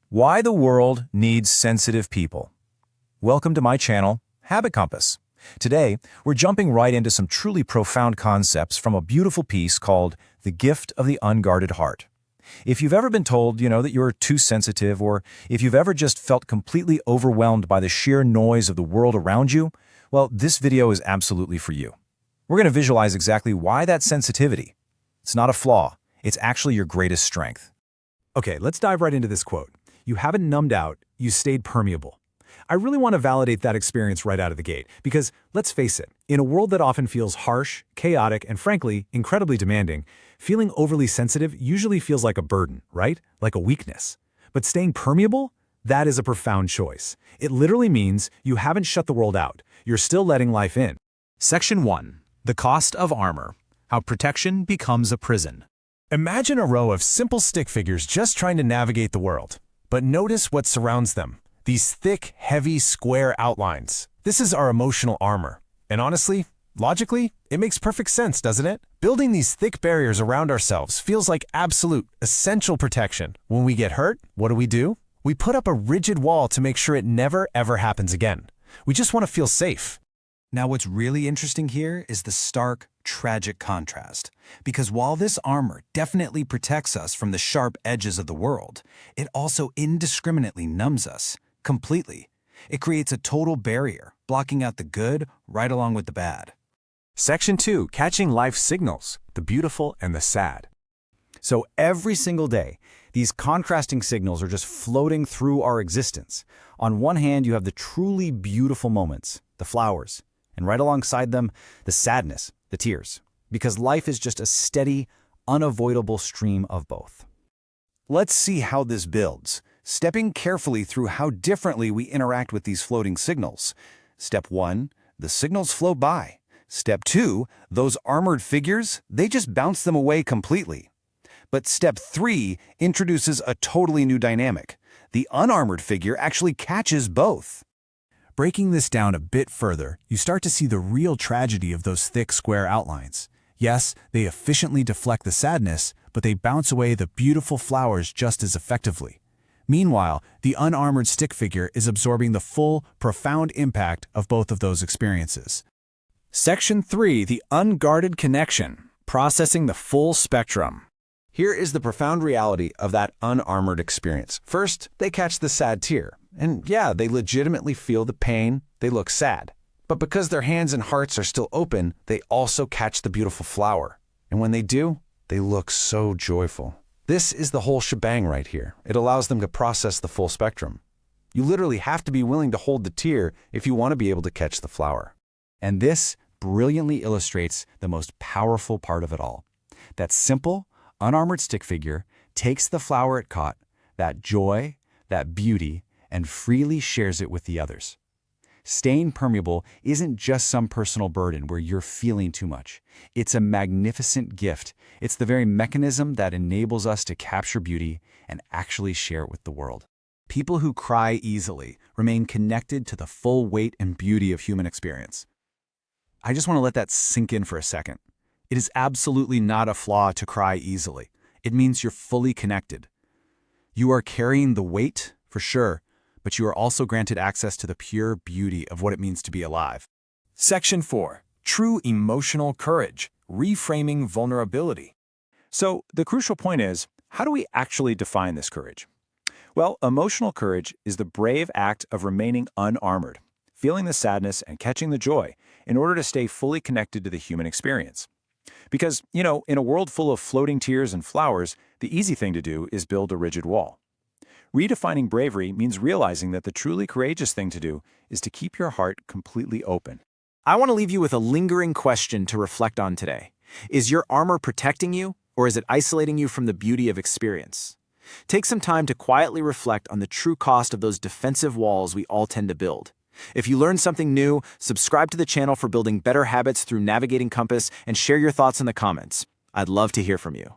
Why the world needs sensitive people. Welcome to my channel, Habit Compass. Today, we're jumping right into some truly profound concepts from a beautiful piece called The Gift of the Unguarded Heart. If you've ever been told, that you're too sensitive, or if you've ever just felt completely overwhelmed by the sheer noise of the world around you, well, this video is absolutely for you. We're going to visualize exactly why that sensitivity. It's not a flaw. It's actually your greatest strength. Okay, let's dive right into this quote. You haven't numbed out, you stayed permeable. I really want to validate that experience right out of the gate, because let's face it, in a world that often feels harsh, chaotic, and frankly, incredibly demanding, feeling overly sensitive usually feels like a burden, right? Like a weakness. But staying permeable? That is a profound choice. It literally means you haven't shut the world out. You're still letting life in. Section 1. The cost of armor. How protection becomes a prison. Imagine a row of simple stick figures just trying to navigate the world. But notice what surrounds them. These thick, heavy, square outlines. This is our emotional armor. And honestly, logically, it makes perfect sense, doesn't it? Building these thick barriers around ourselves feels like absolute, essential protection. When we get hurt, what do? We put up a rigid wall to make sure it never, ever happens again. We just want to feel safe. Now, what's really interesting here is the stark, tragic contrast. Because while this armor definitely protects us from the sharp edges of the world, it also indiscriminately numbs us completely. It creates a total barrier, blocking out the good right along with the bad. Section 2. Catching life's signals, the beautiful and the sad. So every single day, these contrasting signals are just floating through our existence. On one hand, you have the truly beautiful moments, the flowers, and right alongside them, the sadness, the tears, because life is just a steady, unavoidable stream of both. Let's see how this builds, stepping carefully through how differently we interact with these floating signals. Step 1, the signals float by. Step 2, those armored figures, they just bounce them away completely. But Step 3 introduces a totally new dynamic. The unarmored figure actually catches both. Breaking this down a bit further, you start to see the real tragedy of those thick, square outlines. Yes, they efficiently deflect the sadness, but they bounce away the beautiful flowers just as effectively. Meanwhile, the unarmored stick figure is absorbing the full, profound impact of both of those experiences. Section 3. The Unguarded Connection. Processing the full spectrum. Here is the profound reality of that unarmored experience. First, they catch the sad tear. And yeah, they legitimately feel the pain, they look sad. But because their hands and hearts are still open, they also catch the beautiful flower. And when they do, they look so joyful. This is the whole shebang right here. It allows them to process the full spectrum. You literally have to be willing to hold the tear if you want to be able to catch the flower. And this brilliantly illustrates the most powerful part of it all. That simple, unarmored stick figure takes the flower it caught, that joy, that beauty, and freely shares it with the others. Staying permeable isn't just some personal burden where you're feeling too much. It's a magnificent gift. It's the very mechanism that enables us to capture beauty and actually share it with the world. People who cry easily remain connected to the full weight and beauty of human experience. I just want to let that sink in for a second. It is absolutely not a flaw to cry easily. It means you're fully connected. You are carrying the weight, for sure, but you are also granted access to the pure beauty of what it means to be alive. Section 4. True emotional courage. Reframing vulnerability. So the crucial point is, how do we actually define this courage? Well, emotional courage is the brave act of remaining unarmored, feeling the sadness and catching the joy in order to stay fully connected to the human experience. Because, in a world full of floating tears and flowers, the easy thing to do is build a rigid wall. Redefining bravery means realizing that the truly courageous thing to do is to keep your heart completely open. I want to leave you with a lingering question to reflect on today. Is your armor protecting you, or is it isolating you from the beauty of experience? Take some time to quietly reflect on the true cost of those defensive walls we all tend to build. If you learned something new, subscribe to the channel for building better habits through navigating Compass and share your thoughts in the comments. I'd love to hear from you.